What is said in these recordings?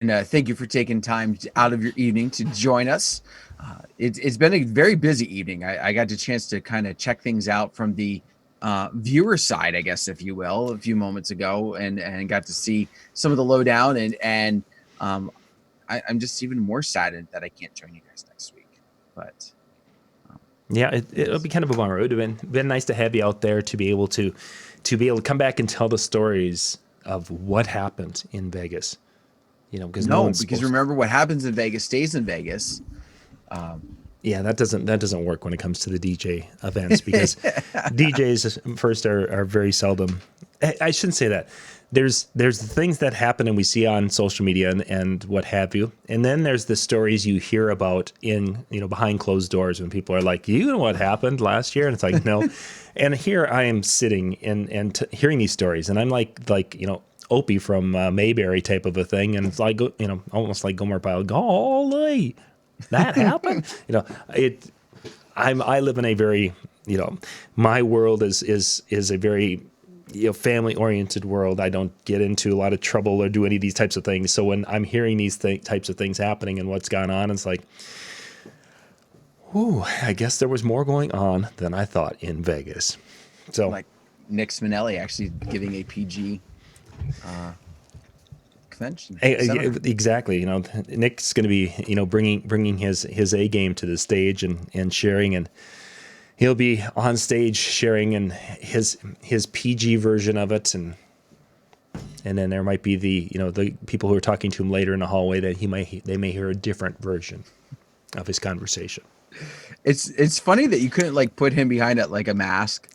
thank you for taking time out of your evening to join us. It's been a very busy evening. I got the chance to kind of check things out from the viewer side, I guess, if you will, a few moments ago, and got to see some of the lowdown. And I'm just even more saddened that I can't join you guys next week. But yeah, it'll be kind of a bummer. It would have been nice to have you out there to be able to come back and tell the stories of what happened in Vegas. Because because remember, what happens in Vegas stays in Vegas. Yeah, that doesn't work when it comes to the DJ events, because DJs first are very seldom. I shouldn't say that. There's the things that happen and we see on social media and what have you, and then there's the stories you hear about in behind closed doors when people are like, you know what happened last year, and it's like, no. And here I am sitting and hearing these stories, and I'm like Opie from Mayberry type of a thing, and it's like almost like Gomer Pyle. Golly, that happened. I live in a very my world is a very family oriented world. I don't get into a lot of trouble or do any of these types of things. So when I'm hearing these types of things happening and what's gone on, it's like, ooh, I guess there was more going on than I thought in Vegas. So like Nick Spinelli actually giving a PG convention. Exactly. Nick's going to be, bringing his A game to the stage and sharing, and he'll be on stage sharing and his PG version of it. And then there might be the people who are talking to him later in the hallway that they may hear a different version of his conversation. It's funny that you couldn't put him behind it like a mask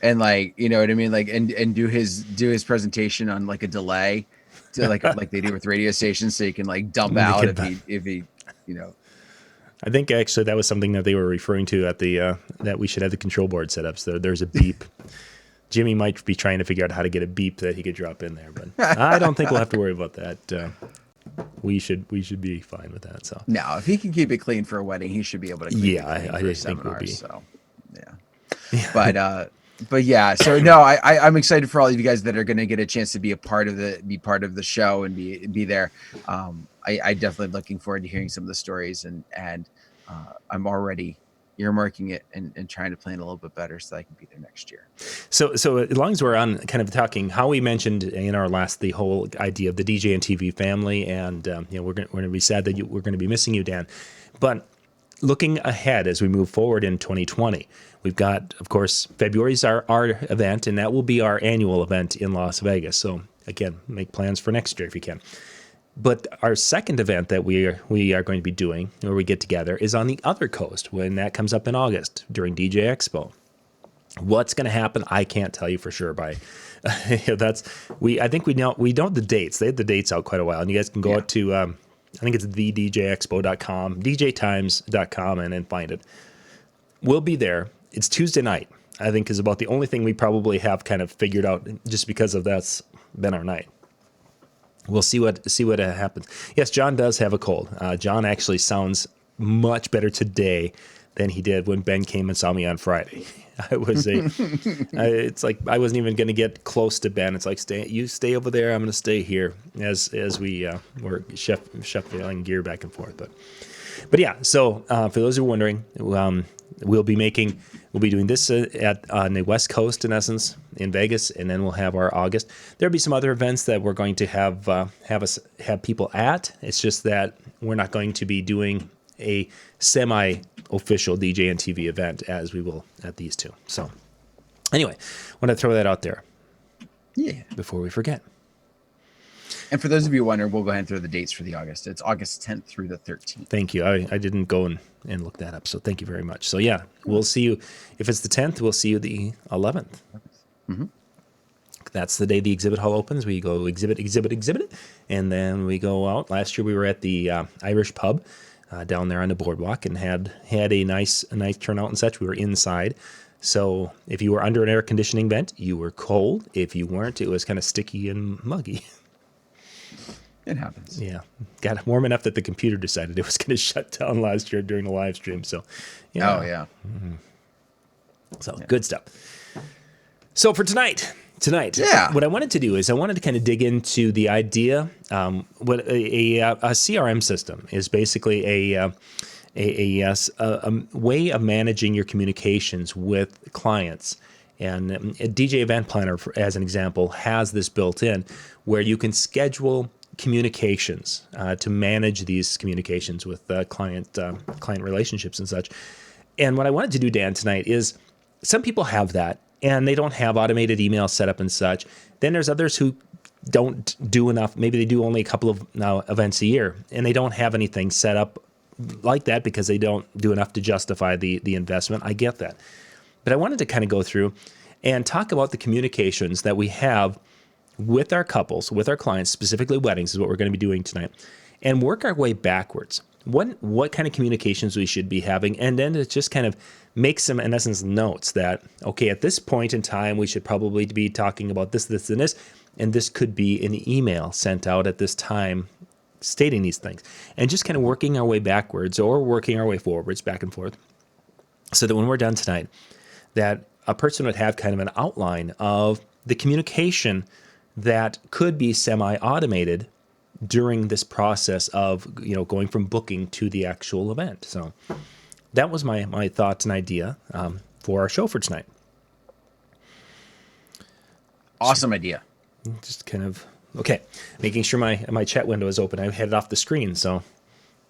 and you know what I mean? And do his presentation on a delay to like they do with radio stations, so you can dump out if he I think actually that was something that they were referring to at the that we should have the control board set up so there's a beep. Jimmy might be trying to figure out how to get a beep that he could drop in there, but I don't think we'll have to worry about that. We should be fine with that. So no, if he can keep it clean for a wedding, he should be able to. I just think we'll be. So yeah. But yeah, so no, I'm excited for all of you guys that are going to get a chance to be part of the show and be there. I definitely looking forward to hearing some of the stories, and I'm already earmarking it and trying to plan a little bit better so I can be there next year. So as long as we're on kind of talking, how we mentioned in our last the whole idea of the DJNTV family, and we're going to be sad that we're going to be missing you, Dan, but looking ahead as we move forward in 2020, we've got, of course, February's our event, and that will be our annual event in Las Vegas. So again, make plans for next year if you can. But our second event that we are going to be doing, where we get together, is on the other coast when that comes up in August during DJ Expo. What's going to happen, I can't tell you for sure. I think we know the dates. They had the dates out quite a while, and you guys can go out to I think it's thedjexpo.com, djtimes.com, and then find it. We'll be there. It's Tuesday night. I think is about the only thing we probably have kind of figured out, just because of that's been our night. We'll see what happens. Yes, John does have a cold. John actually sounds much better today than he did when Ben came and saw me on Friday. It's like I wasn't even going to get close to Ben. It's like, you stay over there. I'm going to stay here as we were shuffling gear back and forth. But yeah. So for those who are wondering, we'll be doing this on the West Coast, in essence, in Vegas, and then we'll have our August. There'll be some other events that we're going to have people at. It's just that we're not going to be doing a semi-official DJNTV event as we will at these two. So anyway, I want to throw that out there. Yeah. Before we forget. And for those of you wondering, we'll go ahead and throw the dates for the August. It's August 10th through the 13th. Thank you. I didn't go and look that up, so thank you very much. So yeah, we'll see you. If it's the 10th, we'll see you the 11th. Mm-hmm. That's the day the exhibit hall opens. We go exhibit, and then we go out. Last year we were at the Irish pub down there on the boardwalk and had a nice turnout and such. We were inside. So if you were under an air conditioning vent, you were cold. If you weren't, it was kind of sticky and muggy. It happens. Yeah. Got warm enough that the computer decided it was going to shut down last year during the live stream. So, yeah. Oh, yeah. Mm-hmm. So, Good stuff. So, for tonight, Tonight, Yeah. what I wanted to do is I wanted to kind of dig into the idea. What a CRM system is basically a way of managing your communications with clients. And a DJ Event Planner, as an example, has this built in where you can schedule communications to manage these communications with client relationships and such. And what I wanted to do, Dan, tonight is some people have that and they don't have automated email set up and such. Then there's others who don't do enough. Maybe they do only a couple of events a year and they don't have anything set up like that because they don't do enough to justify the investment. I get that. But I wanted to kind of go through and talk about the communications that we have with our couples, with our clients, specifically weddings is what we're going to be doing tonight, and work our way backwards. What kind of communications we should be having, and then to just kind of make some, in essence, notes that, okay, at this point in time, we should probably be talking about this, this, and this could be an email sent out at this time stating these things, and just kind of working our way backwards or working our way forwards, back and forth, so that when we're done tonight, that a person would have kind of an outline of the communication that could be semi-automated during this process of, going from booking to the actual event. So that was my thoughts and idea for our show for tonight. Awesome idea. Just kind of, okay, making sure my chat window is open. I had it off the screen, so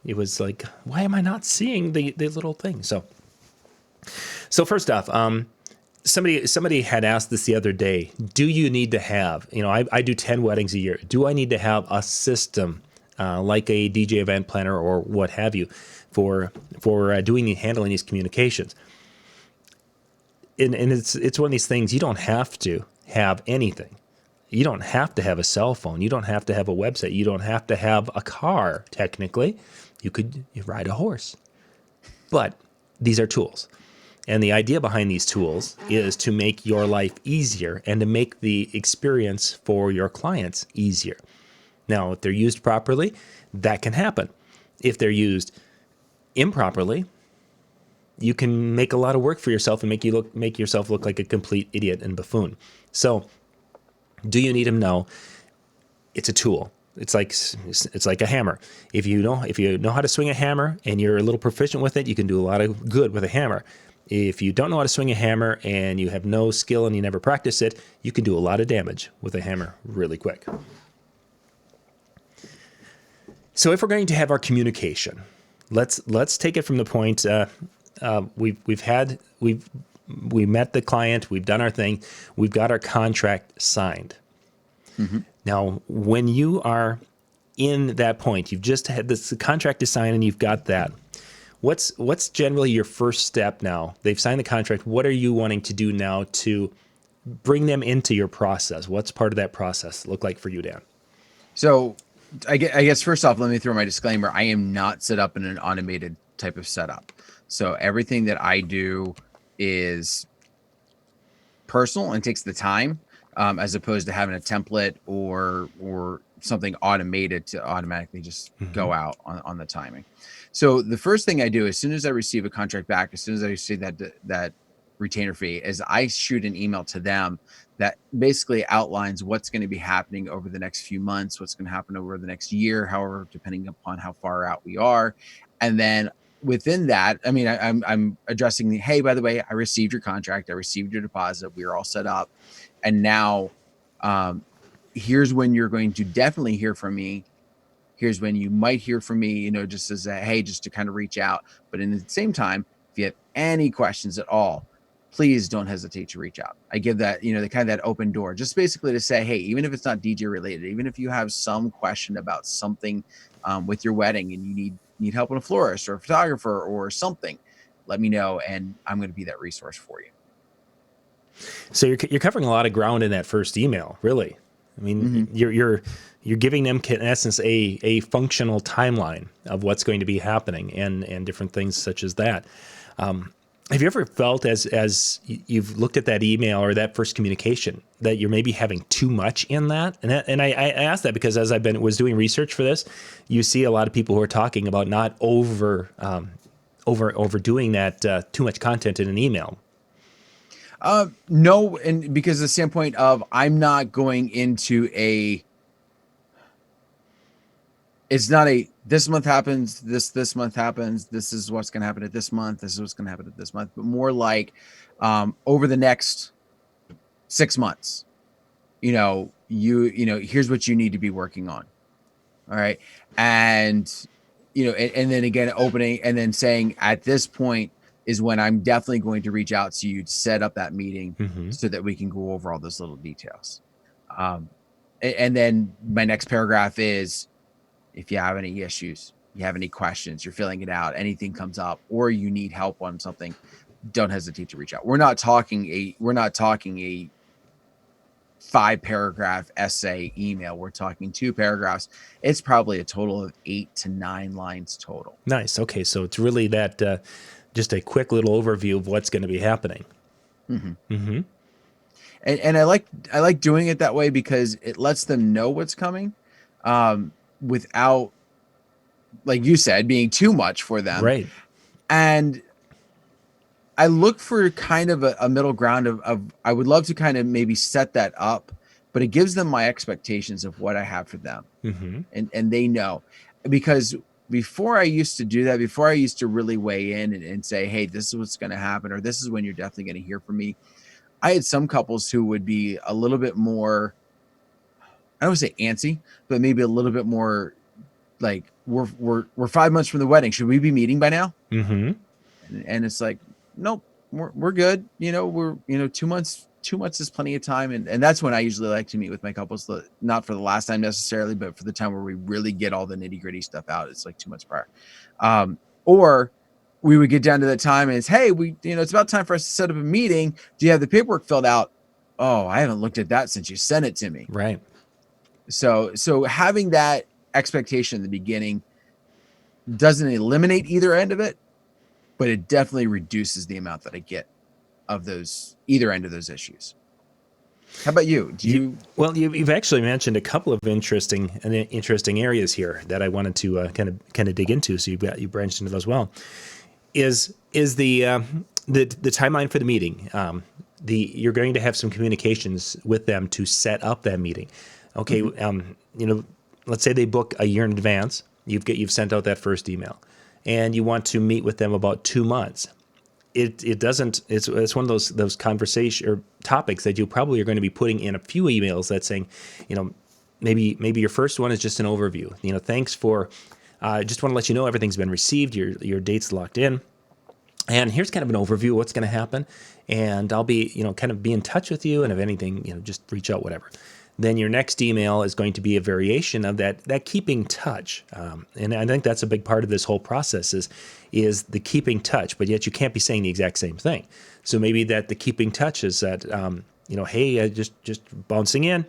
it was like, why am I not seeing the little thing? So first off, somebody had asked this the other day. Do you need to have? I do 10 weddings a year. Do I need to have a system like a DJ Event Planner or what have you for handling these communications? And it's one of these things. You don't have to have anything. You don't have to have a cell phone. You don't have to have a website. You don't have to have a car. Technically, you ride a horse, but these are tools. And the idea behind these tools is to make your life easier and to make the experience for your clients easier. Now, if they're used properly, that can happen. If they're used improperly, you can make a lot of work for yourself and make yourself look like a complete idiot and buffoon. So, do you need them? No. It's a tool. It's like a hammer. If you know how to swing a hammer and you're a little proficient with it, you can do a lot of good with a hammer. If you don't know how to swing a hammer and you have no skill and you never practice it, you can do a lot of damage with a hammer really quick. So if we're going to have our communication, let's take it from the point we met the client, we've done our thing, we've got our contract signed. Mm-hmm. Now, when you are in that point, you've just had the contract is signed and you've got that. What's generally your first step now? They've signed the contract. What are you wanting to do now to bring them into your process? What's part of that process look like for you, Dan? So I guess first off, let me throw my disclaimer. I am not set up in an automated type of setup. So everything that I do is personal and takes the time, as opposed to having a template or something automated to automatically just go out on the timing. So the first thing I do as soon as I receive a contract back, as soon as I receive that retainer fee, is I shoot an email to them that basically outlines what's going to be happening over the next few months, what's going to happen over the next year, however, depending upon how far out we are. And then within that, I mean, I'm addressing hey, by the way, I received your contract, I received your deposit, we are all set up. And now here's when you're going to definitely hear from me. Here's when you might hear from me, just as just to kind of reach out. But in the same time, if you have any questions at all, please don't hesitate to reach out. I give that, the kind of that open door, just basically to say, hey, even if it's not DJ related, even if you have some question about something with your wedding and you need help with a florist or a photographer or something, let me know. And I'm going to be that resource for you. So you're covering a lot of ground in that first email, really. I mean, you're giving them, in essence, a functional timeline of what's going to be happening and different things such as that. Have you ever felt as you've looked at that email or that first communication that you're maybe having too much in that? And I asked that because as was doing research for this, you see a lot of people who are talking about not overdoing that too much content in an email. No, and because the standpoint of I'm not going into it's not this month happens, this month happens, this is what's going to happen at this month, this is what's going to happen at this month, but more like over the next 6 months, here's what you need to be working on. All right. And, and then again, opening and then saying at this point is when I'm definitely going to reach out to you to set up that meeting so that we can go over all those little details. And then my next paragraph is, if you have any issues, you have any questions, you're filling it out, anything comes up, or you need help on something, don't hesitate to reach out. We're not talking a 5-paragraph essay email. We're talking 2 paragraphs. It's probably a total of 8 to 9 lines total. Nice. Okay. So it's really that, just a quick little overview of what's going to be happening. And I like doing it that way because it lets them know what's coming, without, like you said, being too much for them. Right. And I look for kind of a middle ground of I would love to kind of maybe set that up, but it gives them my expectations of what I have for them. And they know, because before I used to do that, before I used to really weigh in and say, hey, this is what's going to happen, or this is when you're definitely going to hear from me. I had some couples who would be a little bit more, I don't want to say antsy, but maybe a little bit more like, we're 5 months from the wedding. Should we be meeting by now? And it's like, nope, we're good. We're 2 months. 2 months is plenty of time, and that's when I usually like to meet with my couples. Not for the last time necessarily, but for the time where we really get all the nitty gritty stuff out. It's like 2 months prior, or we would get down to that time and it's, hey, it's about time for us to set up a meeting. Do you have the paperwork filled out? Oh, I haven't looked at that since you sent it to me. Right. So having that expectation in the beginning doesn't eliminate either end of it, but it definitely reduces the amount that I get of either end of those issues. How about you? Well, you've actually mentioned a couple of interesting areas here that I wanted to kind of dig into. So you branched into those well. Is the timeline for the meeting? You're going to have some communications with them to set up that meeting. Okay, let's say they book a year in advance. You've sent out that first email, and you want to meet with them about 2 months. It's one of those conversation or topics that you probably are going to be putting in a few emails that's saying, maybe your first one is just an overview. Thanks for, just want to let you know everything's been received. Your date's locked in. And here's kind of an overview of what's going to happen. And I'll be, kind of be in touch with you. And if anything, just reach out, whatever. Then your next email is going to be a variation of that keeping touch. And I think that's a big part of this whole process is the keeping touch, but yet you can't be saying the exact same thing. So maybe that the keeping touch is that, hey, just bouncing in.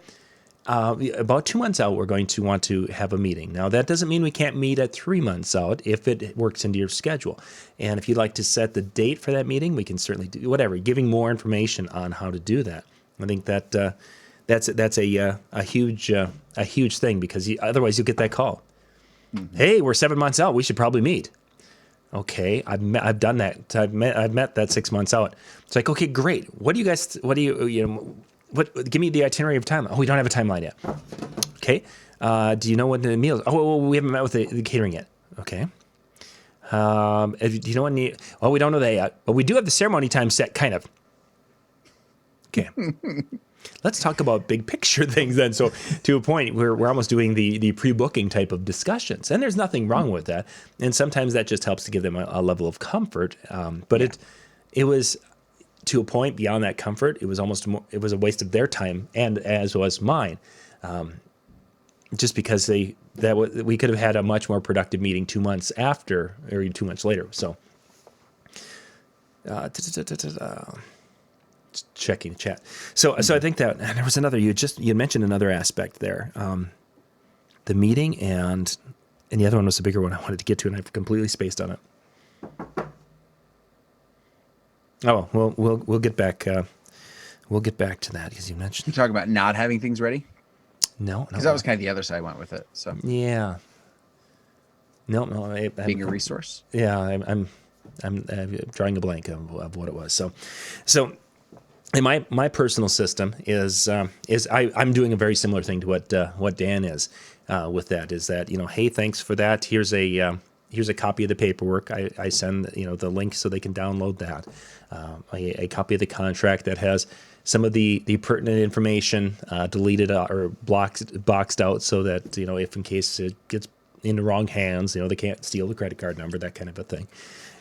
About 2 months out, we're going to want to have a meeting. Now, that doesn't mean we can't meet at 3 months out if it works into your schedule. And if you'd like to set the date for that meeting, we can certainly do whatever, giving more information on how to do that. I think that that's a huge thing, because otherwise you'll get that call. Hey, we're 7 months out. We should probably meet. Okay, I've done that. I've met that 6 months out. It's like, okay, great. What give me the itinerary of time. Oh, we don't have a timeline yet. Okay. Do you know when the meal? Oh, we haven't met with the catering yet. Okay. Do you know when we don't know that yet, but we do have the ceremony time set, kind of. Okay. Let's talk about big picture things then. So to a point where we're almost doing the pre-booking type of discussions, and there's nothing wrong with that. And sometimes that just helps to give them a level of comfort. But it was to a point beyond that comfort. It was a waste of their time, and as was mine, just because we could have had a much more productive meeting 2 months after, or even 2 months later. So, just checking the chat. So I think that, and there was another. You mentioned another aspect there, the meeting, and the other one was a bigger one I wanted to get to, and I've completely spaced on it. Oh, we'll get back. We'll get back to that, because you mentioned. You talk about not having things ready. No, because that was kind of the other side I went with it. So yeah. No. Being a resource. Yeah, I'm drawing a blank of what it was. So And my personal system is I'm doing a very similar thing to what Dan is with that. Is that, hey, thanks for that. Here's a copy of the paperwork. I send the link so they can download that. A copy of the contract that has some of the pertinent information deleted or boxed out, so that if in case it gets in the wrong hands, they can't steal the credit card number, that kind of a thing.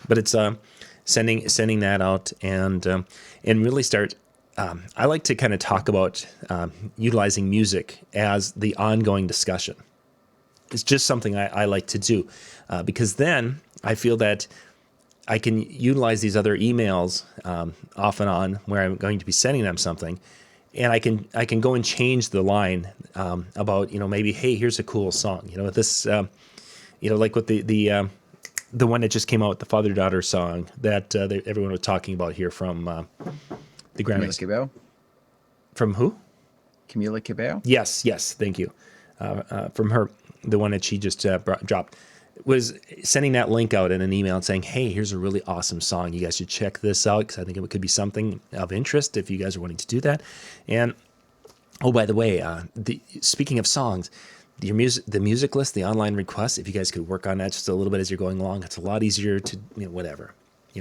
But it's sending that out and really start. I like to kind of talk about utilizing music as the ongoing discussion. It's just something I like to do because then I feel that I can utilize these other emails off and on where I'm going to be sending them something, and I can go and change the line about maybe, hey, here's a cool song, this like with the one that just came out, the father-daughter song that everyone was talking about here from the Grammys. Camila Cabello? From who? Camila Cabello? Yes, thank you. From her, the one that she just dropped, was sending that link out in an email and saying, hey, here's a really awesome song. You guys should check this out because I think it could be something of interest if you guys are wanting to do that. And, oh, by the way, speaking of songs, the music list, the online requests, if you guys could work on that just a little bit as you're going along, it's a lot easier to,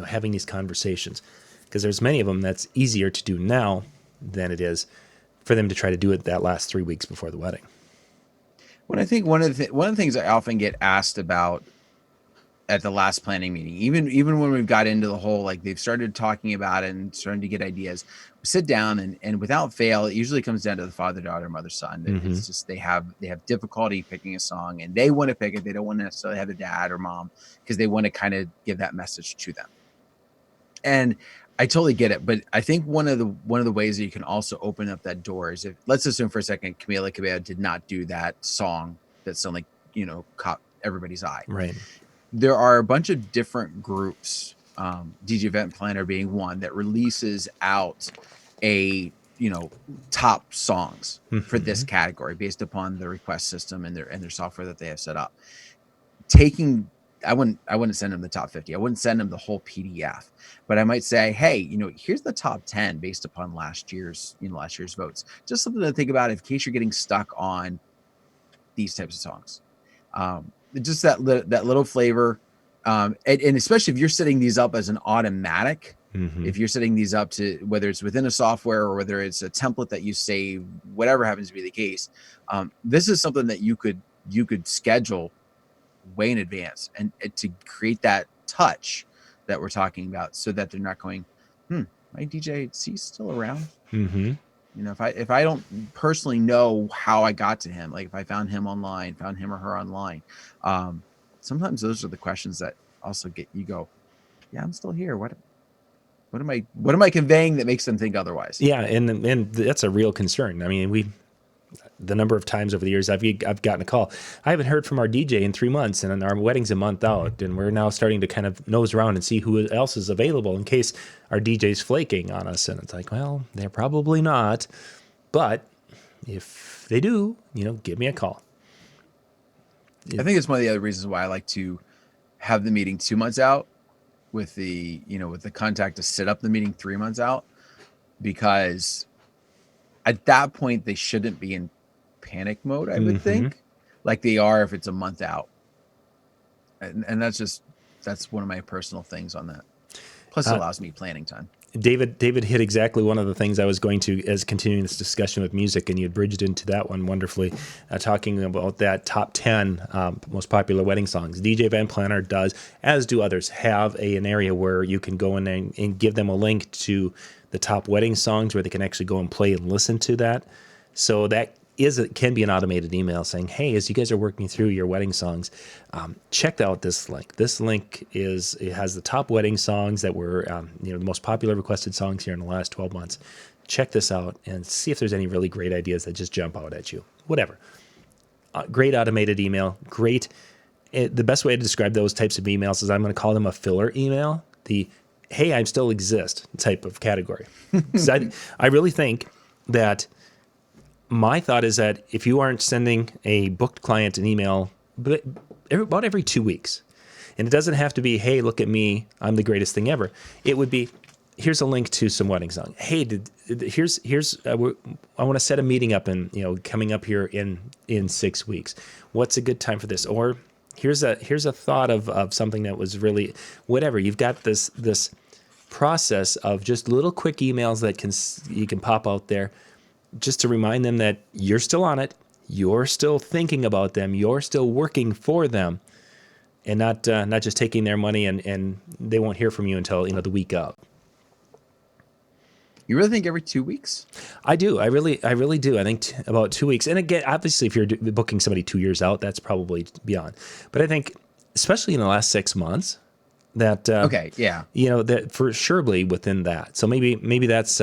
having these conversations. Because there's many of them that's easier to do now than it is for them to try to do it that last 3 weeks before the wedding. Well, I think one of the things I often get asked about at the last planning meeting, even when we've got into the whole, like they've started talking about it and starting to get ideas, we sit down and without fail, it usually comes down to the father, daughter, mother, son. Mm-hmm. It's just they have difficulty picking a song, and they want to pick it. They don't want to necessarily have a dad or mom because they want to kind of give that message to them. And I totally get it, but I think one of the ways that you can also open up that door is if, let's assume for a second, Camila Cabello did not do that song that suddenly, caught everybody's eye. Right. There are a bunch of different groups, DJ Event Planner being one, that releases out a, top songs for this category based upon the request system and their software that they have set up. I wouldn't send them the top 50. I wouldn't send them the whole PDF, but I might say, hey, here's the top 10 based upon last year's votes. Just something to think about in case you're getting stuck on these types of songs. Just that little flavor. And especially if you're setting these up as an automatic, if you're setting these up to whether it's within a software or whether it's a template that you save, whatever happens to be the case, this is something that you could schedule way in advance and to create that touch that we're talking about, so that they're not going, my DJ, is he still around? If I don't personally know how I got to him, like if I found him or her online, sometimes those are the questions that also get you go, yeah, I'm still here. What am I conveying that makes them think otherwise? Yeah, and that's a real concern. I mean, the number of times over the years I've gotten a call, I haven't heard from our DJ in 3 months, and our wedding's a month out, and we're now starting to kind of nose around and see who else is available in case our DJ's flaking on us. And it's like, well, they're probably not, but if they do, give me a call. I think it's one of the other reasons why I like to have the meeting 2 months out with the contact to set up the meeting 3 months out, because at that point they shouldn't be in panic mode, I would think, like they are if it's a month out. And that's one of my personal things on that. Plus it allows me planning time. David hit exactly one of the things I was going to, as continuing this discussion with music, and you had bridged into that one wonderfully, talking about that top 10 most popular wedding songs. DJ Event Planner does, as do others, have an area where you can go in and give them a link to the top wedding songs where they can actually go and play and listen to that. So that can be an automated email saying, hey, as you guys are working through your wedding songs, check out this link. This link it has the top wedding songs that were the most popular requested songs here in the last 12 months. Check this out and see if there's any really great ideas that just jump out at you. Whatever. Great automated email. Great. The best way to describe those types of emails is I'm going to call them a filler email. The hey, I still exist type of category. I really think that my thought is that if you aren't sending a booked client an email about every 2 weeks, and it doesn't have to be, hey, look at me, I'm the greatest thing ever. It would be, here's a link to some wedding song. Hey, here's I want to set a meeting up and coming up here in 6 weeks. What's a good time for this? Or here's a thought of something that was really whatever. You've got this process of just little quick emails that you can pop out there just to remind them that you're still on it, you're still thinking about them, you're still working for them, and not just taking their money and they won't hear from you until the week of. You really think every 2 weeks? I do. I really do. I think about 2 weeks. And again, obviously, if you're booking somebody 2 years out, that's probably beyond. But I think, especially in the last 6 months, that okay, yeah, that for surely within that. So maybe that's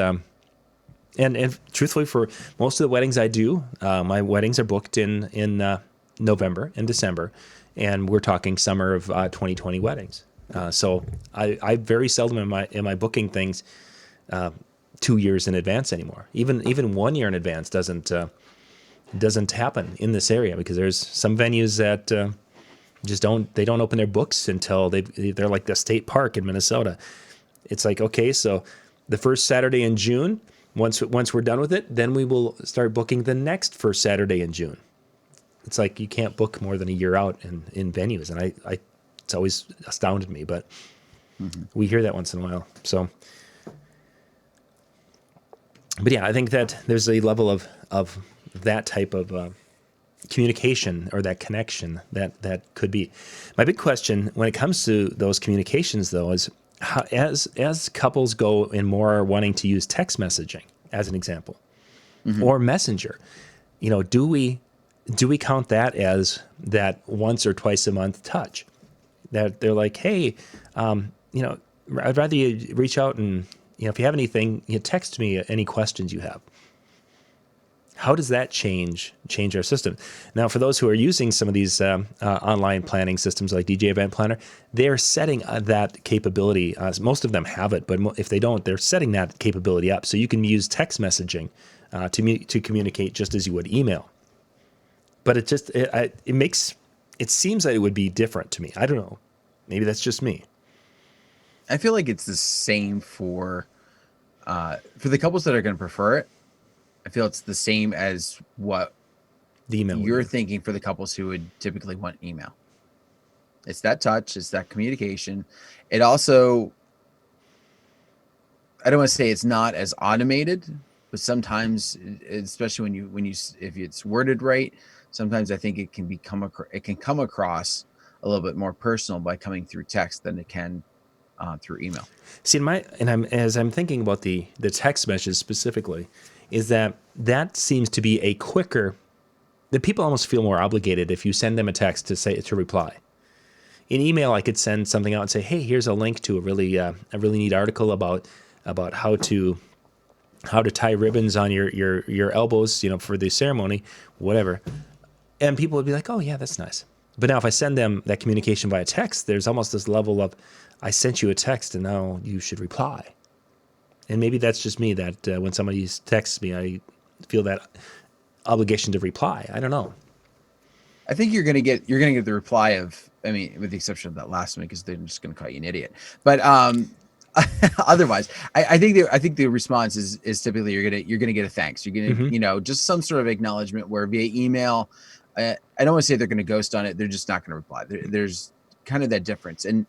and truthfully, for most of the weddings I do, my weddings are booked in November and December, and we're talking summer of 2020 weddings. So I very seldom am I booking things 2 years in advance anymore. Even 1 year in advance doesn't happen in this area, because there's some venues that just don't open their books until they're like the state park in Minnesota. It's like, okay, so the first Saturday in June, once we're done with it, then we will start booking the next first Saturday in June. It's like you can't book more than a year out in venues, and I it's always astounded me, but we hear that once in a while. So, but yeah, I think that there's a level of that type of communication, or that connection that could be. My big question when it comes to those communications, though, is how, as couples go in more wanting to use text messaging as an example, or Messenger, do we count that as that once or twice a month touch? That they're like, hey, I'd rather you reach out and if you have anything, text me any questions you have. How does that change our system? Now, for those who are using some of these online planning systems like DJ Event Planner, they're setting that capability. Most of them have it, but if they don't, they're setting that capability up so you can use text messaging to communicate just as you would email. But it seems like it would be different to me. I don't know. Maybe that's just me. I feel like it's the same for the couples that are going to prefer it. I feel it's the same as what the email you're thinking for the couples who would typically want email. It's that touch, it's that communication. It also, I don't want to say it's not as automated, but sometimes, especially when you if it's worded right, sometimes I think it can come across a little bit more personal by coming through text than it can through email. See, as I'm thinking about the text message specifically, is that seems to be a quicker, that people almost feel more obligated if you send them a text to reply. In email, I could send something out and say, hey, here's a link to a really neat article about how to tie ribbons on your elbows, for the ceremony, whatever. And people would be like, oh yeah, that's nice. But now if I send them that communication via text, there's almost this level of, I sent you a text and now you should reply. And maybe that's just me, that when somebody texts me, I feel that obligation to reply. I don't know. I think you're gonna get the reply of, I mean, with the exception of that last one, because they're just gonna call you an idiot. But otherwise, I think the response is typically you're gonna get a thanks. You're gonna just some sort of acknowledgement, where via email, I don't want to say they're gonna ghost on it. They're just not gonna reply. There's kind of that difference. And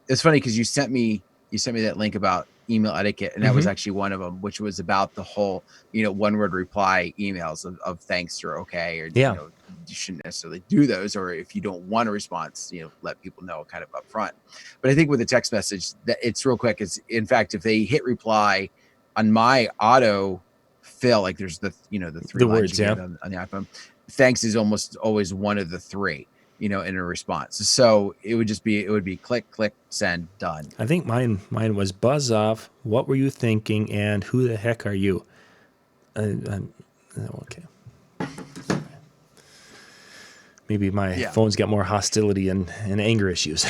it's funny because you sent me that link about email etiquette, and that was actually one of them, which was about the whole one word reply emails of thanks or okay, or you shouldn't necessarily do those, or if you don't want a response, let people know kind of up front. But I think with a text message, that it's real quick. It's, in fact, if they hit reply on my auto fill, like there's the three words on the iPhone, thanks is almost always one of the three in a response. So it would be click, send, done. I think mine was buzz off. What were you thinking? And who the heck are you? Okay. Maybe my phone's got more hostility and anger issues.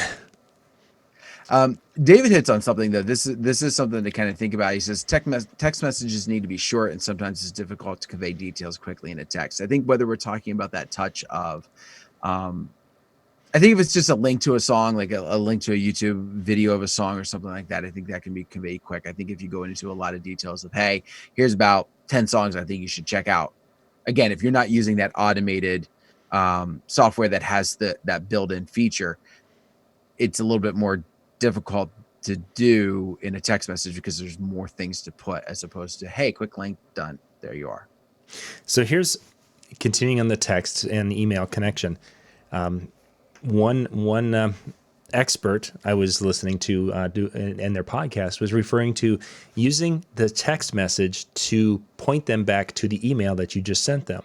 David hits on something, though. This is something to kind of think about. He says text messages need to be short, and sometimes it's difficult to convey details quickly in a text. I think whether we're talking about that touch of, I think if it's just a link to a song, like a link to a YouTube video of a song or something like that, I think that can be conveyed quick. I think if you go into a lot of details of, hey, here's about 10 songs I think you should check out. Again, if you're not using that automated software that has that built-in feature, it's a little bit more difficult to do in a text message because there's more things to put as opposed to, hey, quick link, done. There you are. So here's continuing on the text and email connection. One expert I was listening to and their podcast was referring to using the text message to point them back to the email that you just sent them.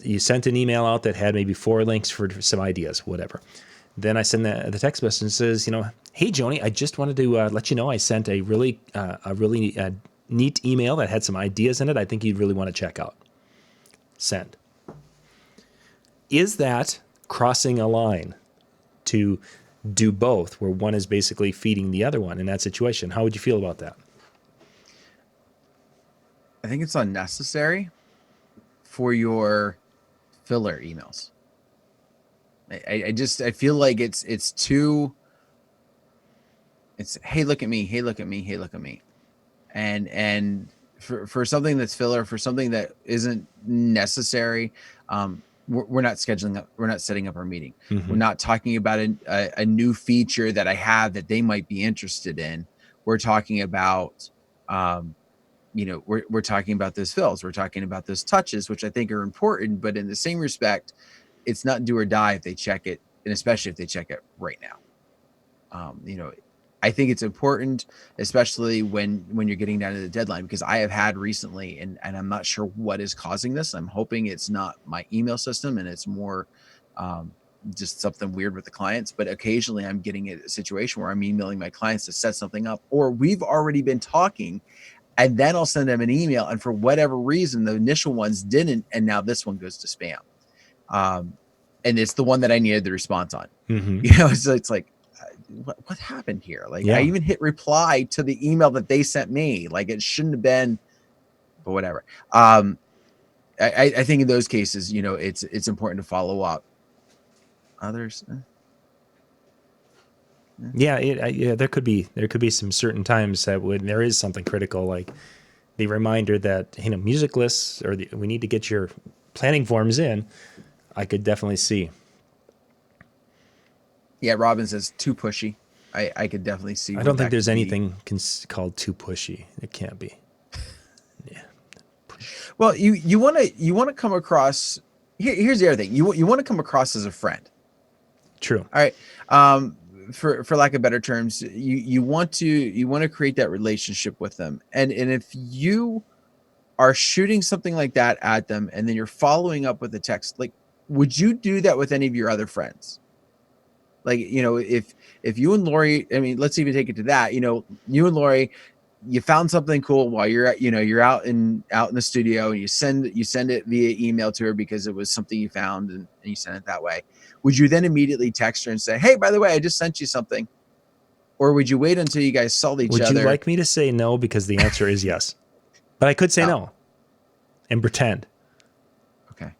You sent an email out that had maybe 4 links for some ideas, whatever. Then I send the text message and says, hey Joni, I just wanted to let you know I sent a really neat email that had some ideas in it. I think you'd really want to check out. Send. Is that crossing a line to do both, where one is basically feeding the other one in that situation? How would you feel about that? I think it's unnecessary for your filler emails. I feel like it's too, hey, look at me, hey, look at me, hey, look at me. And for something that's filler, for something that isn't necessary, we're not setting up our meeting. Mm-hmm. We're not talking about a new feature that I have that they might be interested in. We're talking about, we're talking about those fills. We're talking about those touches, which I think are important, but in the same respect, it's not do or die if they check it, and especially if they check it right now. I think it's important, especially when you're getting down to the deadline, because I have had recently, and I'm not sure what is causing this. I'm hoping it's not my email system and it's more just something weird with the clients. But occasionally I'm getting a situation where I'm emailing my clients to set something up, or we've already been talking, and then I'll send them an email. And for whatever reason, the initial ones didn't. And now this one goes to spam. And it's the one that I needed the response on. Mm-hmm. So it's like, what happened here? Like, yeah. I even hit reply to the email that they sent me. Like, it shouldn't have been, but whatever. I think in those cases, it's important to follow up. Others, yeah, there could be some certain times that when there is something critical, like the reminder that music lists or we need to get your planning forms in. I could definitely see. Yeah, Robin says too pushy. I could definitely see. I don't think there's anything called too pushy. It can't be. Yeah. Well, you want to come across. Here's the other thing. You want to come across as a friend. True. All right. For lack of better terms, you want to create that relationship with them, and if you are shooting something like that at them, and then you're following up with a text, like, would you do that with any of your other friends? Like, if you and Lori, I mean, let's even take it to that, you and Lori, you found something cool while you're out in the studio, and you send it via email to her because it was something you found, and you send it that way. Would you then immediately text her and say, hey, by the way, I just sent you something? Or would you wait until you guys saw each other? Would you like me to say no? Because the answer is yes. But I could say no and pretend. Okay.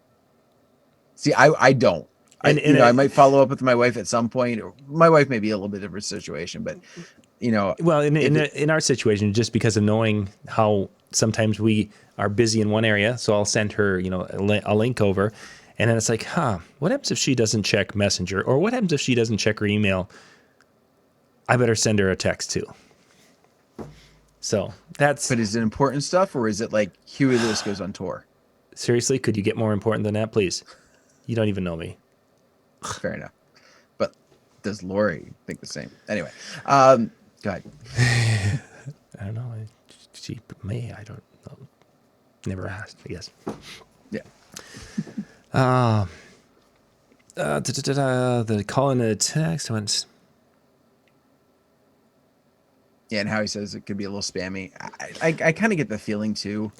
See, I don't. I might follow up with my wife at some point. Or my wife may be a little bit different situation, but well, in our situation, just because of knowing how sometimes we are busy in one area, so I'll send her, a link over, and then it's like, what happens if she doesn't check Messenger, or what happens if she doesn't check her email? I better send her a text too. So that's. But is it important stuff, or is it like Huey Lewis goes on tour? Seriously, could you get more important than that, please? You don't even know me. Fair enough. But does Lori think the same? Anyway, go ahead. I don't know. She may. I don't know. Never asked, I guess. Yeah. The call in a text went. Yeah, and Howie says it could be a little spammy. I kind of get the feeling too.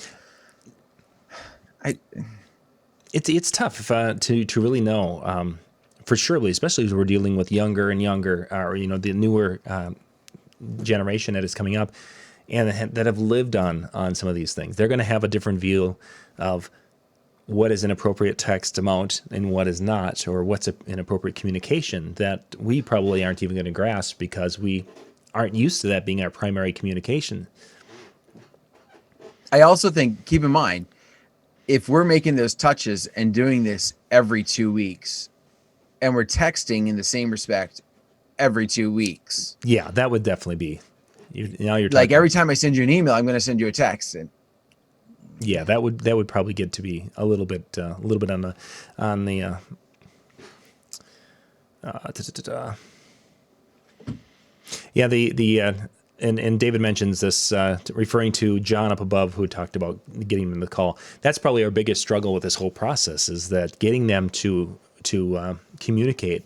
It's tough to really know. For surely, especially as we're dealing with younger and younger, or the newer generation that is coming up, and that have lived on some of these things. They're going to have a different view of what is an appropriate text amount and what is not, or what's an appropriate communication that we probably aren't even going to grasp because we aren't used to that being our primary communication. I also think, keep in mind, if we're making those touches and doing this every 2 weeks, and we're texting in the same respect every 2 weeks. Yeah, that would definitely be. Now you're like talking, every time I send you an email, I'm going to send you a text. And yeah, that would probably get to be a little bit on the yeah, and David mentions this, referring to John up above, who talked about getting them the call. That's probably our biggest struggle with this whole process, is that getting them to communicate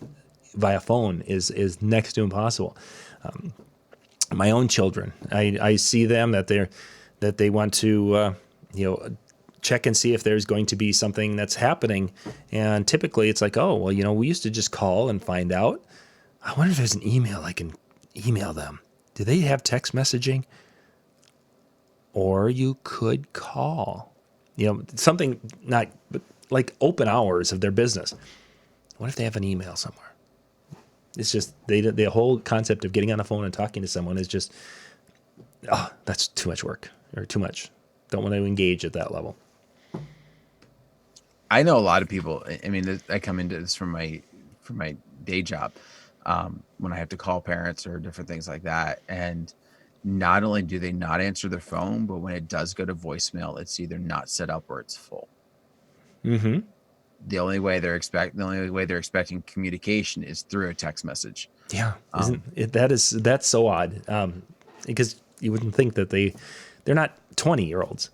via phone is next to impossible. My own children, I see them that they want to check and see if there's going to be something that's happening, and typically it's like, oh well, we used to just call and find out. I wonder if there's an email I can email them. Do they have text messaging? Or you could call, something not like open hours of their business. What if they have an email somewhere? It's just the whole concept of getting on the phone and talking to someone is just, that's too much work, or too much. Don't want to engage at that level. I know a lot of people. I mean, I come into this from my day job, when I have to call parents or different things like that. And not only do they not answer their phone, but when it does go to voicemail, it's either not set up or it's full. Mm-hmm. The only way they're expecting communication is through a text message. Yeah, that's so odd, because you wouldn't think that they're not 20-year-olds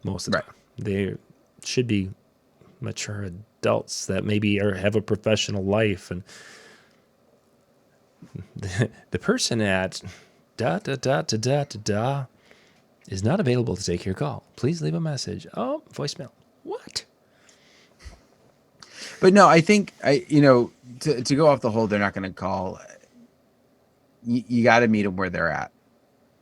most of the time. They should be mature adults that maybe have a professional life, and the person at is not available to take your call. Please leave a message. Oh, voicemail. What? But no, I think to go off the whole, they're not going to call. You got to meet them where they're at.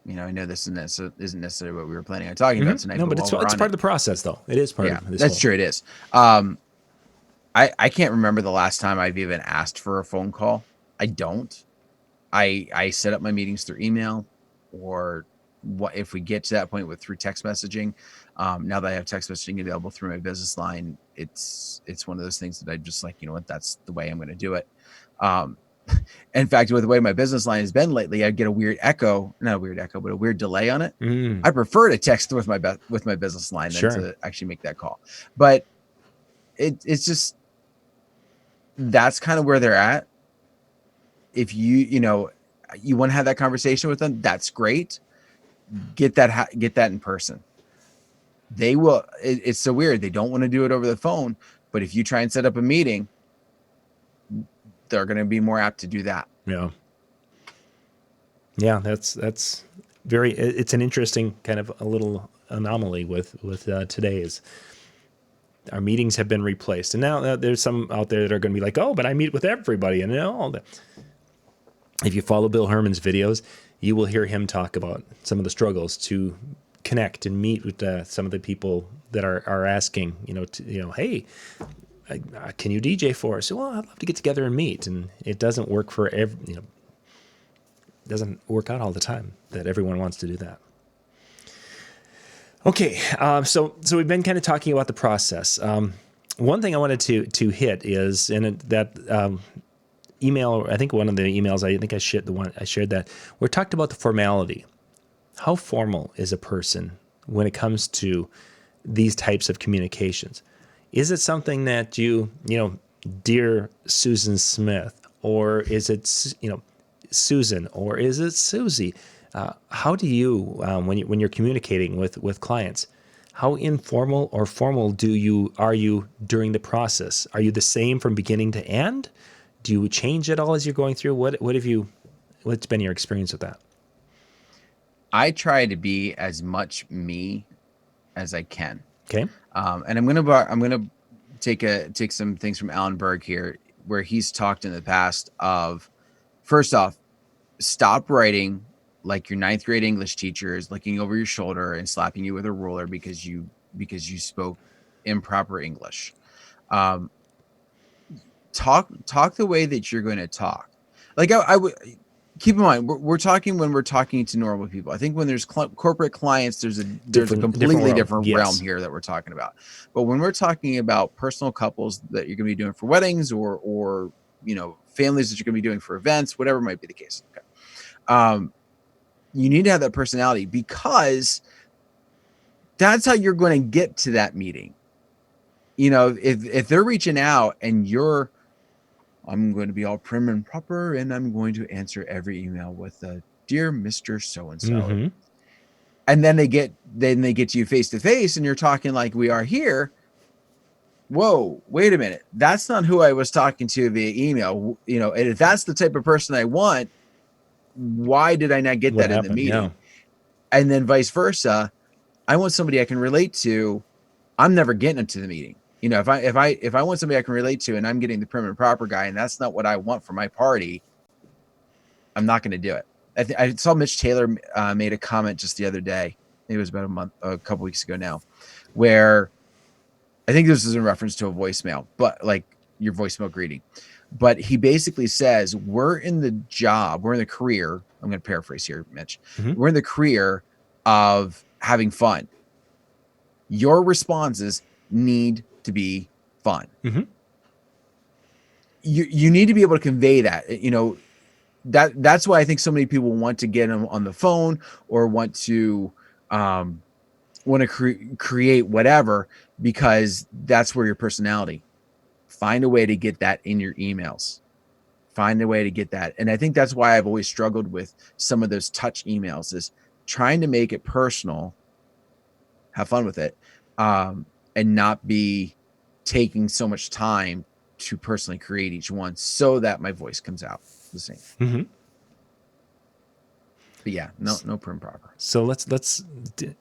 I know this isn't necessarily what we were planning on talking about tonight. No, but it's part of the process, though. It is part of this. That's true. It is. I can't remember the last time I've even asked for a phone call. I don't. I set up my meetings through email, or what if we get to that point through text messaging. Now that I have text messaging available through my business line, it's one of those things that I just like, that's the way I'm going to do it. In fact, with the way my business line has been lately, I get a weird echo, not a weird echo, but a weird delay on it. I prefer to text with my business line than to actually make that call. But it's just, that's kind of where they're at. If you want to have that conversation with them, that's great. Get that in person. They will. It's so weird. They don't want to do it over the phone, but if you try and set up a meeting, they're going to be more apt to do that. Yeah. Yeah, that's very. It's an interesting kind of a little anomaly with today's. Our meetings have been replaced, and now there's some out there that are going to be like, oh, but I meet with everybody, and all that. If you follow Bill Herman's videos, you will hear him talk about some of the struggles to connect and meet with some of the people that are asking, hey, can you DJ for us? Well, I'd love to get together and meet, and it doesn't work for doesn't work out all the time that everyone wants to do that. Okay, so we've been kind of talking about the process. One thing I wanted to hit is that email. I think one of the emails I shared that we talked about the formality. How formal is a person when it comes to these types of communications? Is it something that dear Susan Smith, or is it Susan, or is it Susie? How do you, when you're communicating with clients, how informal or formal are you during the process? Are you the same from beginning to end? Do you change it all as you're going through? What's been your experience with that? I try to be as much me as I can. Okay. And I'm gonna take some things from Alan Berg here, where he's talked in the past of, first off, stop writing like your 9th grade English teacher is looking over your shoulder and slapping you with a ruler because you spoke improper English. Um, talk the way that you're going to talk. Like I would keep in mind, we're talking when we're talking to normal people. I think when there's corporate clients, there's a completely different realm here that we're talking about. But when we're talking about personal couples that you're going to be doing for weddings or families that you're going to be doing for events, whatever might be the case. Okay. You need to have that personality, because that's how you're going to get to that meeting. If they're reaching out and I'm going to be all prim and proper, and I'm going to answer every email with a dear Mr. So-and-so. Mm-hmm. And then they get to you face to face and you're talking like we are here. Whoa, wait a minute. That's not who I was talking to via email. And if that's the type of person I want, why did I not get that in the meeting? Yeah. And then vice versa. I want somebody I can relate to. I'm never getting into the meeting. If I want somebody I can relate to and I'm getting the prim and proper guy, and that's not what I want for my party, I'm not going to do it. I saw Mitch Taylor made a comment just the other day. It was about a couple weeks ago now, where I think this is in reference to a voicemail, but like your voicemail greeting. But he basically says, we're in the career. I'm going to paraphrase here, Mitch. Mm-hmm. We're in the career of having fun. Your responses need to be fun. Mm-hmm. You need to be able to convey that. That's why I think so many people want to get them on the phone or want to create whatever, because that's where your personality. Find a way to get that in your emails. Find a way to get that. And I think that's why I've always struggled with some of those touch emails, is trying to make it personal, have fun with it, and not be taking so much time to personally create each one so that my voice comes out the same. Mm-hmm. But yeah, no prim proper. So let's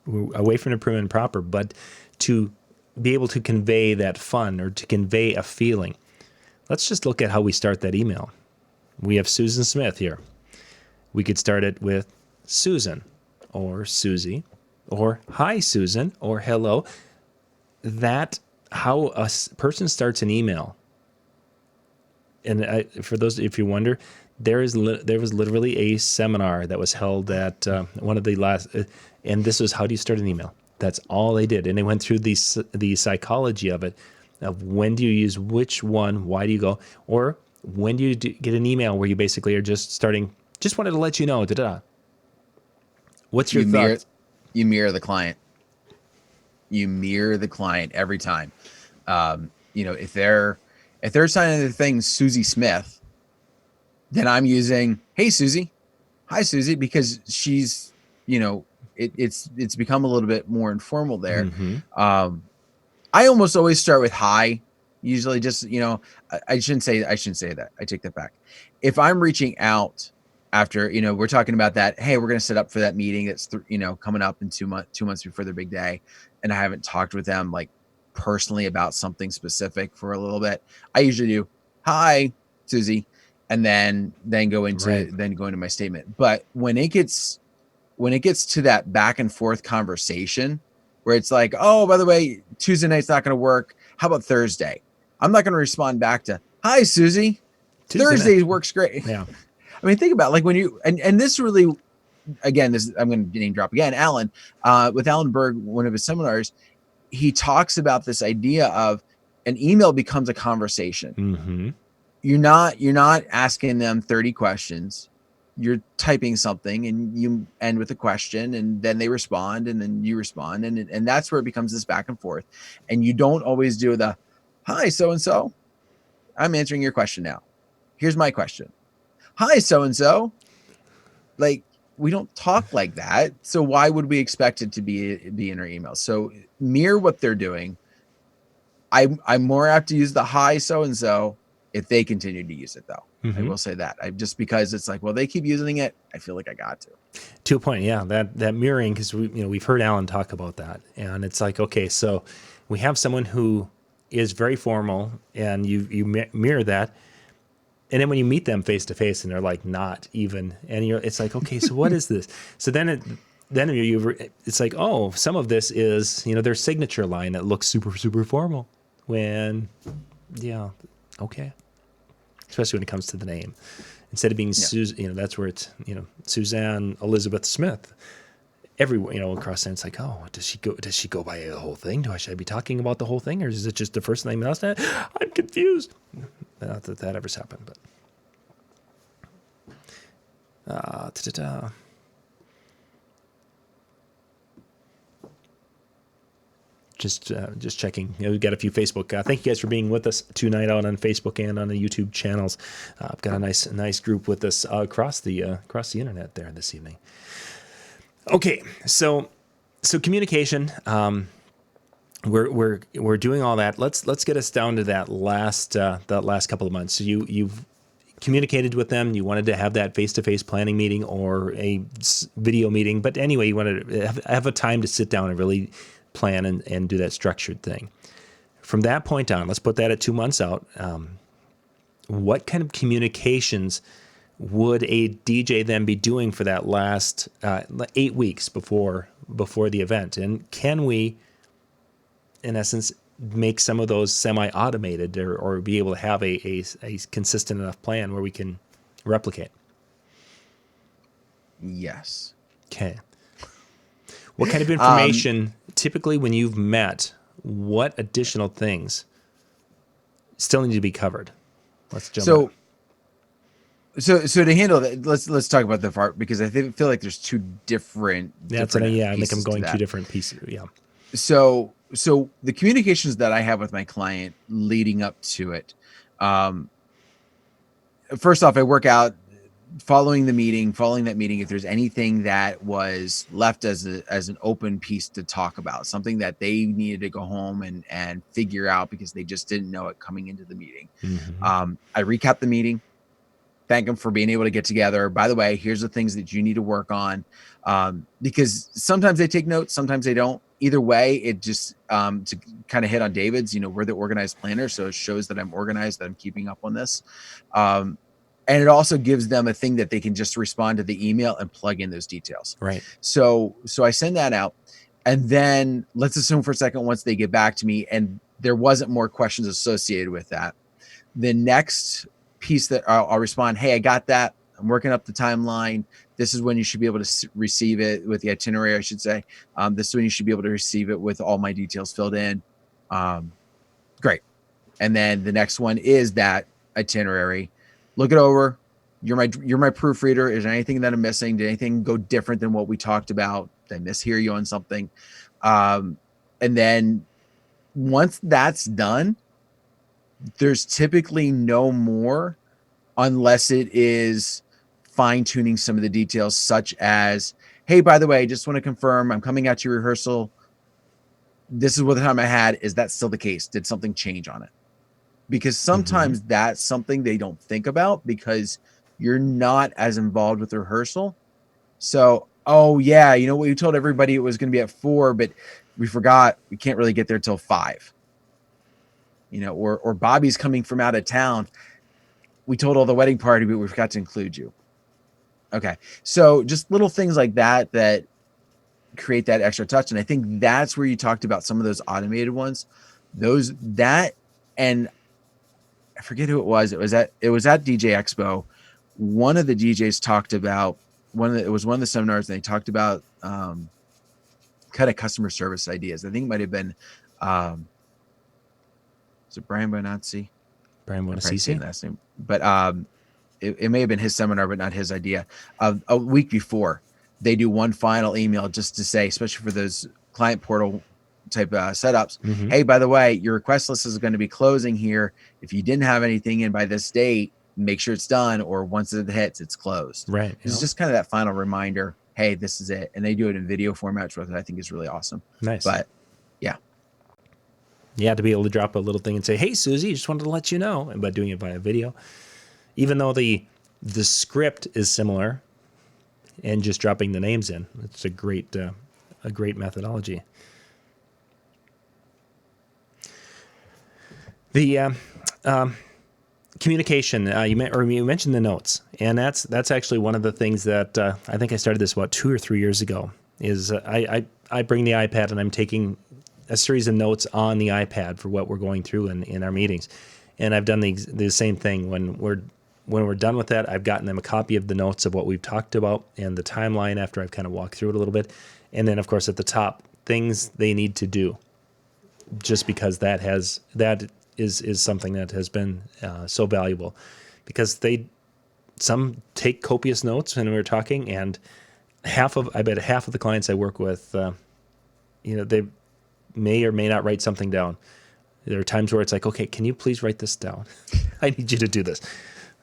away from the prim and proper, but to be able to convey that fun or to convey a feeling, let's just look at how we start that email. We have Susan Smith here. We could start it with Susan or Susie or hi Susan or hello. That how a person starts an email. And for those, if you wonder, there was literally a seminar that was held at one of the last, and this was how do you start an email. That's all they did, and they went through the psychology of it, of when do you use which one, why do you go, or when do you get an email where you basically are just starting, just wanted to let you know, What's your thoughts? You mirror the client. You mirror the client every time. If they're signing the thing Susie Smith, then I'm using hey Susie, hi Susie, because she's it's become a little bit more informal there. Mm-hmm. I almost always start with hi. Usually, just I shouldn't say that. I take that back. If I'm reaching out after we're talking about that, hey, we're going to set up for that meeting that's coming up in 2 months before their big day, and I haven't talked with them like personally about something specific for a little bit, I usually do hi Susie, and then go into my statement. But when it gets to that back and forth conversation where it's like, oh, by the way, Tuesday night's not going to work, how about Thursday? I'm not going to respond back to hi Susie, Thursday works great. Yeah. I mean, think about it, like when you and this really, again, I'm going to name drop again, Alan, with Alan Berg, one of his seminars, he talks about this idea of an email becomes a conversation. Mm-hmm. You're not asking them 30 questions. You're typing something and you end with a question, and then they respond, and then you respond, and that's where it becomes this back and forth. And you don't always do the hi so-and-so, I'm answering your question now. Here's my question. Hi so-and-so. Like, we don't talk like that. So why would we expect it to be in our email? So mirror what they're doing. I'm more apt to use the hi so-and-so if they continue to use it, though. Mm-hmm. I will say that. Just because it's like, well, they keep using it, I feel like I got to. To a point, yeah. That mirroring, because we've heard Alan talk about that, and it's like, okay, so we have someone who is very formal, and you mirror that, and then when you meet them face to face, and they're like not even, and it's like, okay, so what is this? So then then it's like, oh, some of this is, their signature line that looks super, super formal when, yeah, okay. Especially when it comes to the name. Instead of being that's where it's, Suzanne Elizabeth Smith. Across there, it's like, oh, does she go by the whole thing? Should I be talking about the whole thing, or is it just the first name and last name? I'm confused. Not that ever's happened, but just checking. We've got a few Facebook. Thank you guys for being with us tonight out on Facebook and on the YouTube channels. I've got a nice group with us across the internet there this evening. Okay, so communication. We're doing all that. Let's get us down to that last couple of months. So you've communicated with them. You wanted to have that face-to-face planning meeting or a video meeting, but anyway, you wanted to have a time to sit down and really plan and do that structured thing. From that point on, let's put that at 2 months out. What kind of communications would a DJ then be doing for that last 8 weeks before the event? And can we, in essence, make some of those semi-automated or be able to have a consistent enough plan where we can replicate? Yes. Okay. What kind of information, typically when you've met, what additional things still need to be covered? Let's jump in. So to handle that, let's talk about the part, because I feel like there's two different. I think I'm going two different pieces. Yeah. So the communications that I have with my client leading up to it, first off, I work out following that meeting, if there's anything that was left as an open piece to talk about, something that they needed to go home and figure out because they just didn't know it coming into the meeting. Mm-hmm. I recap the meeting. Thank them for being able to get together. By the way, here's the things that you need to work on, because sometimes they take notes, sometimes they don't. Either way, it just to kind of hit on David's, we're the organized planner, so it shows that I'm organized, that I'm keeping up on this. And it also gives them a thing that they can just respond to the email and plug in those details. Right. So I send that out, and then let's assume for a second, once they get back to me and there wasn't more questions associated with that, the next piece that I'll respond, hey, I got that. I'm working up the timeline. This is when you should be able to receive it with the itinerary, I should say. This is when you should be able to receive it with all my details filled in. Great. And then the next one is that itinerary. Look it over. You're my proofreader. Is there anything that I'm missing? Did anything go different than what we talked about? Did I mishear you on something? And then once that's done, there's typically no more, unless it is fine-tuning some of the details, such as, hey, by the way, just want to confirm I'm coming out to your rehearsal. This is what the time I had. Is that still the case? Did something change on it? Because sometimes that's something they don't think about because you're not as involved with the rehearsal. So, oh yeah, we told everybody it was going to be at 4, but we forgot we can't really get there till 5. Or Bobby's coming from out of town. We told all the wedding party, but we forgot to include you. Okay. So just little things like that create that extra touch. And I think that's where you talked about some of those automated ones, and I forget who it was. It was at DJ Expo. One of the DJs talked about it was one of the seminars, and they talked about kind of customer service ideas. I think it might've been, is it Brian Bonazzi? Brian Bonazzi, last name, but it may have been his seminar, but not his idea. A week before, they do one final email just to say, especially for those client portal type setups, hey, by the way, your request list is going to be closing here. If you didn't have anything in by this date, make sure it's done, or once it hits, it's closed. Right. It's just kind of that final reminder. Hey, this is it, and they do it in video format, which I think is really awesome. Nice. But yeah, to be able to drop a little thing and say, hey, Susie, just wanted to let you know, and by doing it via video, even though the script is similar, and just dropping the names in, it's a great methodology. The communication, you mentioned the notes, and that's actually one of the things that I think I started this about 2 or 3 years ago. is I bring the iPad and I'm taking a series of notes on the iPad for what we're going through in our meetings. And I've done the same thing when we're done with that. I've gotten them a copy of the notes of what we've talked about and the timeline after I've kind of walked through it a little bit. And then, of course, at the top, things they need to do, just because that is something that has been so valuable, because some take copious notes when we're talking, and I bet half of the clients I work with, they may or may not write something down. There are times where it's like, okay, can you please write this down? I need you to do this.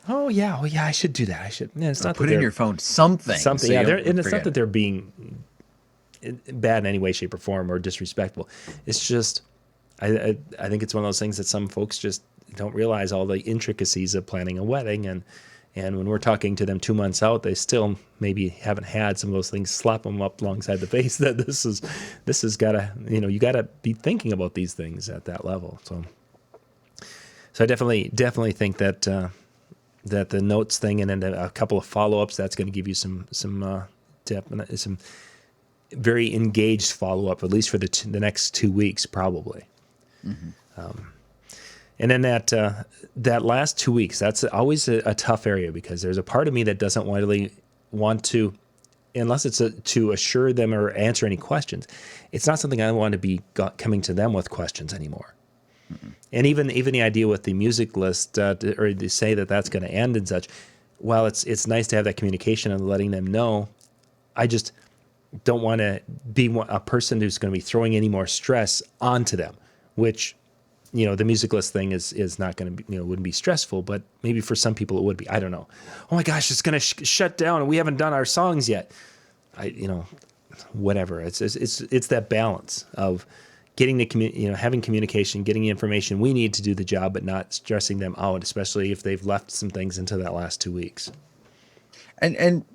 Oh yeah, I should do that. I should. Yeah, it's not put in your phone something. Something. So Yeah, and it's not that they're being bad in any way, shape, or form, or disrespectful. It's just, I think it's one of those things that some folks just don't realize all the intricacies of planning a wedding, and when we're talking to them 2 months out, they still maybe haven't had some of those things slap them up alongside the face that this has gotta, you gotta be thinking about these things at that level. So I definitely think that that the notes thing and then a couple of follow-ups, that's going to give you some very engaged follow-up, at least for the next 2 weeks, probably. Mm-hmm. And then that last 2 weeks, that's always a tough area, because there's a part of me that doesn't really want to, unless it's to assure them or answer any questions. It's not something I want to be coming to them with questions anymore. Mm-hmm. And even the idea with the music list, or to say that that's going to end and such, while it's nice to have that communication and letting them know, I just don't want to be a person who's going to be throwing any more stress onto them, which, the music list thing is not going to be, wouldn't be stressful, but maybe for some people it would be. I don't know. Oh my gosh, it's going to shut down and we haven't done our songs yet. Whatever. It's that balance of getting having communication, getting the information we need to do the job, but not stressing them out, especially if they've left some things into that last 2 weeks. And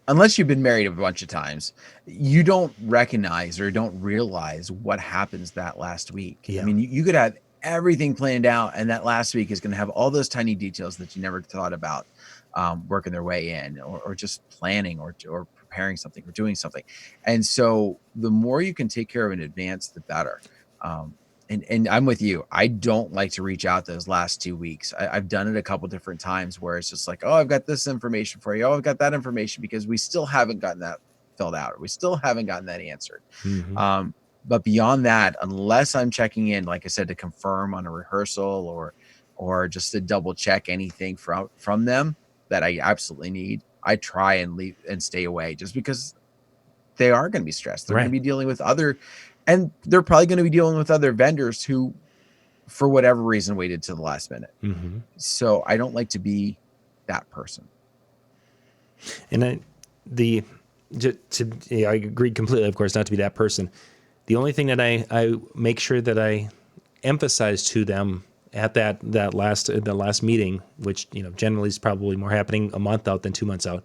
unless you've been married a bunch of times, you don't recognize or don't realize what happens that last week. Yeah. I mean, you could have everything planned out, and that last week is going to have all those tiny details that you never thought about working their way in, or just planning, or preparing something, or doing something. And so the more you can take care of in advance, the better. And I'm with you. I don't like to reach out those last 2 weeks. I've done it a couple different times where it's just like, oh, I've got this information for you. Oh, I've got that information, because we still haven't gotten that filled out, or we still haven't gotten that answered. Mm-hmm. But beyond that, unless I'm checking in, like I said, to confirm on a rehearsal, or just to double check anything from them that I absolutely need, I try and leave and stay away, just because they are going to be stressed. They're going to be dealing with and they're probably going to be dealing with other vendors who, for whatever reason, waited to the last minute. Mm-hmm. So I don't like to be that person. And I agree completely, of course, not to be that person. The only thing that I make sure that I emphasize to them at the last meeting, which generally is probably more happening a month out than 2 months out,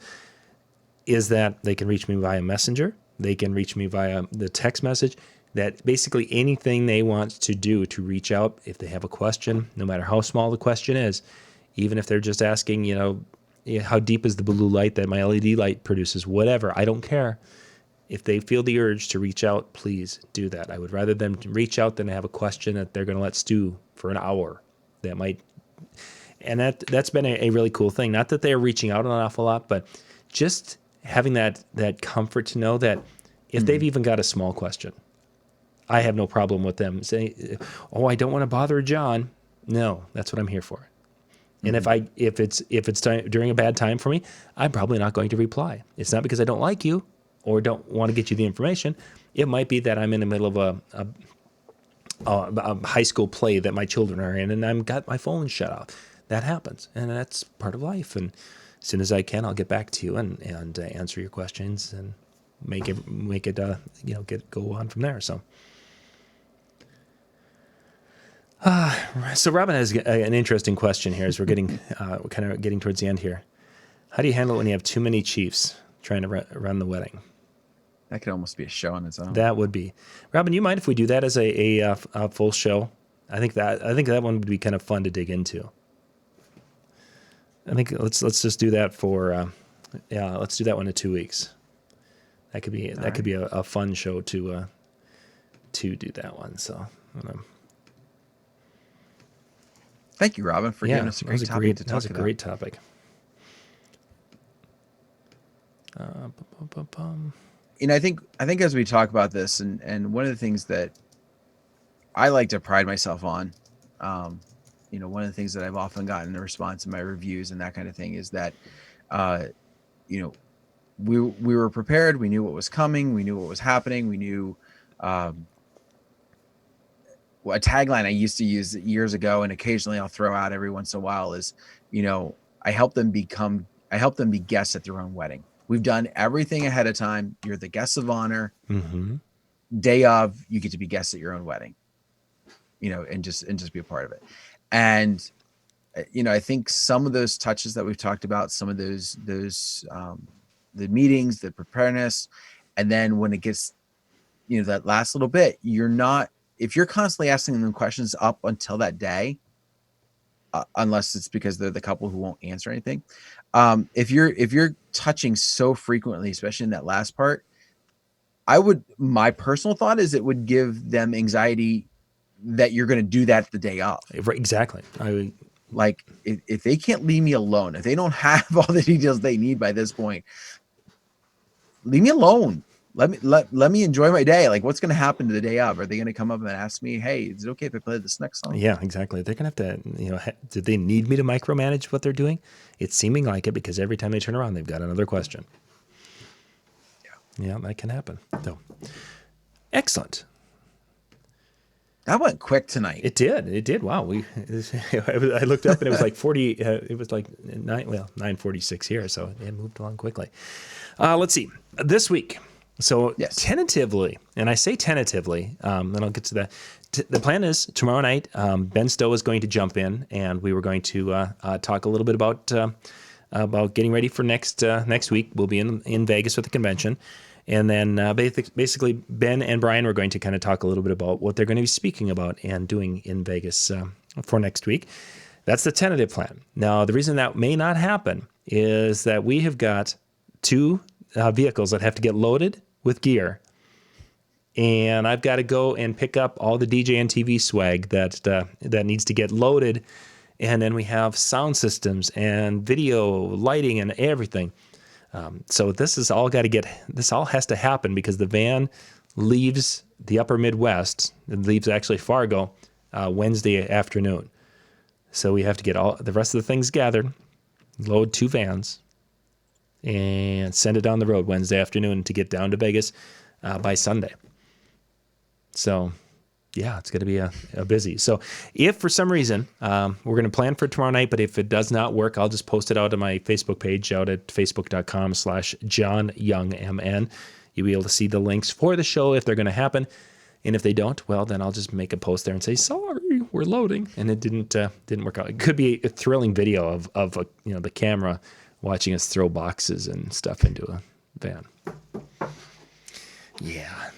is that they can reach me via Messenger. They can reach me via the text message. That basically anything they want to do to reach out, if they have a question, no matter how small the question is, even if they're just asking, how deep is the blue light that my LED light produces, whatever, I don't care. If they feel the urge to reach out, please do that. I would rather them reach out than have a question that they're going to let stew for an hour. And that's been a really cool thing. Not that they're reaching out an awful lot, but just having that comfort to know that if they've even got a small question, I have no problem with them saying, "Oh, I don't want to bother John." No, that's what I'm here for. And if it's during a bad time for me, I'm probably not going to reply. It's not because I don't like you or don't want to get you the information. It might be that I'm in the middle of a high school play that my children are in, and I've got my phone shut off. That happens, and that's part of life. And as soon as I can, I'll get back to you and answer your questions and make it go on from there. So Robin has an interesting question here as we're getting kind of getting towards the end here. How do you handle it when you have too many chiefs trying to run the wedding? That could almost be a show on its own. That would be. Robin, you mind if we do that as a full show? I think that one would be kind of fun to dig into. I think let's just do that let's do that one in 2 weeks. that could be a fun show to do that one. So. Thank you, Robin, for giving us a great topic to talk about. That was a great topic. I think as we talk about this, and one of the things that I like to pride myself on, one of the things that I've often gotten a response in my reviews and that kind of thing is that, we were prepared. We knew what was coming. We knew what was happening. We knew, a tagline I used to use years ago, and occasionally I'll throw out every once in a while is, I help them be guests at their own wedding. We've done everything ahead of time. You're the guests of honor. Mm-hmm. Day of, you get to be guests at your own wedding, and just be a part of it. And, I think some of those touches that we've talked about, some of those, the meetings, the preparedness, and then when it gets, that last little bit, if you're constantly asking them questions up until that day, unless it's because they're the couple who won't answer anything. If you're touching so frequently, especially in that last part, my personal thought is it would give them anxiety that you're going to do that the day of. Exactly. Like if they can't leave me alone, if they don't have all the details they need by this point, leave me alone. Let me enjoy my day. Like, what's going to happen to the day of? Are they going to come up and ask me, hey, is it okay if I play this next song? Yeah, exactly. They're going to have to, do they need me to micromanage what they're doing? It's seeming like it because every time they turn around, they've got another question. Yeah, that can happen. So, excellent. That went quick tonight. It did. Wow. I looked up and it was like 40. It was like 9:46 here. So it moved along quickly. Let's see. This week. So yes. Tentatively, and I say tentatively, then I'll get to that. The plan is tomorrow night, Ben Stowe is going to jump in, and we were going to talk a little bit about getting ready for next week. We'll be in Vegas with the convention. And then basically Ben and Brian were going to kind of talk a little bit about what they're going to be speaking about and doing in Vegas for next week. That's the tentative plan. Now, the reason that may not happen is that we have got two vehicles that have to get loaded with gear. And I've got to go and pick up all the DJNTV swag that needs to get loaded. And then we have sound systems and video, lighting, and everything. So this all has to happen because the van leaves the upper Midwest and leaves actually Fargo Wednesday afternoon. So we have to get all the rest of the things gathered, load two vans, and send it down the road Wednesday afternoon to get down to Vegas by Sunday. So, yeah, it's going to be a busy. So if for some reason we're going to plan for tomorrow night, but if it does not work, I'll just post it out on my Facebook page out at facebook.com/JohnYoungMN. You'll be able to see the links for the show if they're going to happen. And if they don't, well, then I'll just make a post there and say, sorry, we're loading. And it didn't work out. It could be a thrilling video of the camera watching us throw boxes and stuff into a van. Yeah.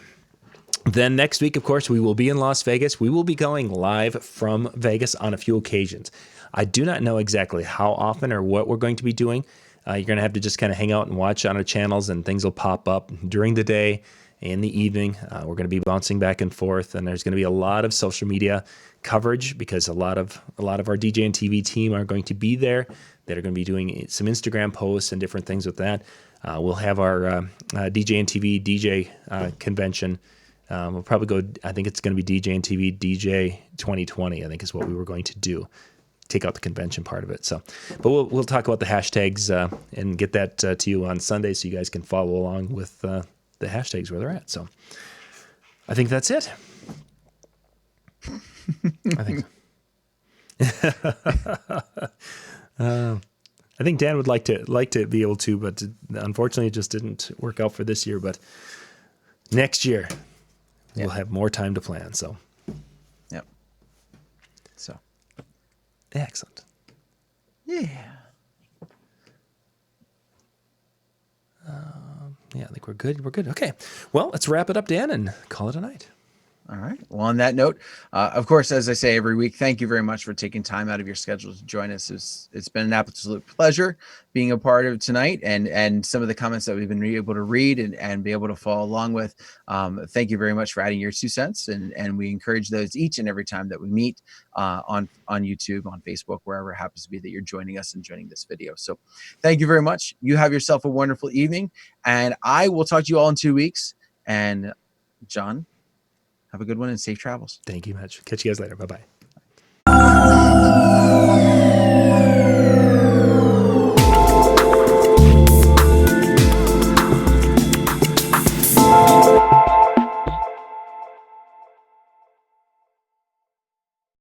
Then next week, of course, we will be in Las Vegas. We will be going live from Vegas on a few occasions. I do not know exactly how often or what we're going to be doing. You're going to have to just kind of hang out and watch on our channels, and things will pop up during the day, in the evening. We're going to be bouncing back and forth, and there's going to be a lot of social media coverage because a lot of our DJ and TV team are going to be there. That are going to be doing some Instagram posts and different things with that. We'll have our DJ and TV DJ convention. We'll probably go, I think it's going to be DJNTV DJ 2020, I think is what we were going to do. Take out the convention part of it. So, but we'll talk about the hashtags and get that to you on Sunday so you guys can follow along with the hashtags where they're at. So I think that's it. I think I think Dan would like to be able to, but unfortunately it just didn't work out for this year. But next year we'll have more time to plan. So, yep. So, excellent. Yeah. Yeah, I think we're good. We're good. Okay. Well, let's wrap it up, Dan, and call it a night. All right. Well, on that note, of course, as I say every week, thank you very much for taking time out of your schedule to join us. It's been an absolute pleasure being a part of tonight, and some of the comments that we've been able to read and be able to follow along with. Thank you very much for adding your 2 cents, and we encourage those each and every time that we meet on YouTube, on Facebook, wherever it happens to be that you're joining us and joining this video. So thank you very much. You have yourself a wonderful evening, and I will talk to you all in 2 weeks. And John, have a good one and safe travels. Thank you much. Catch you guys later. Bye-bye.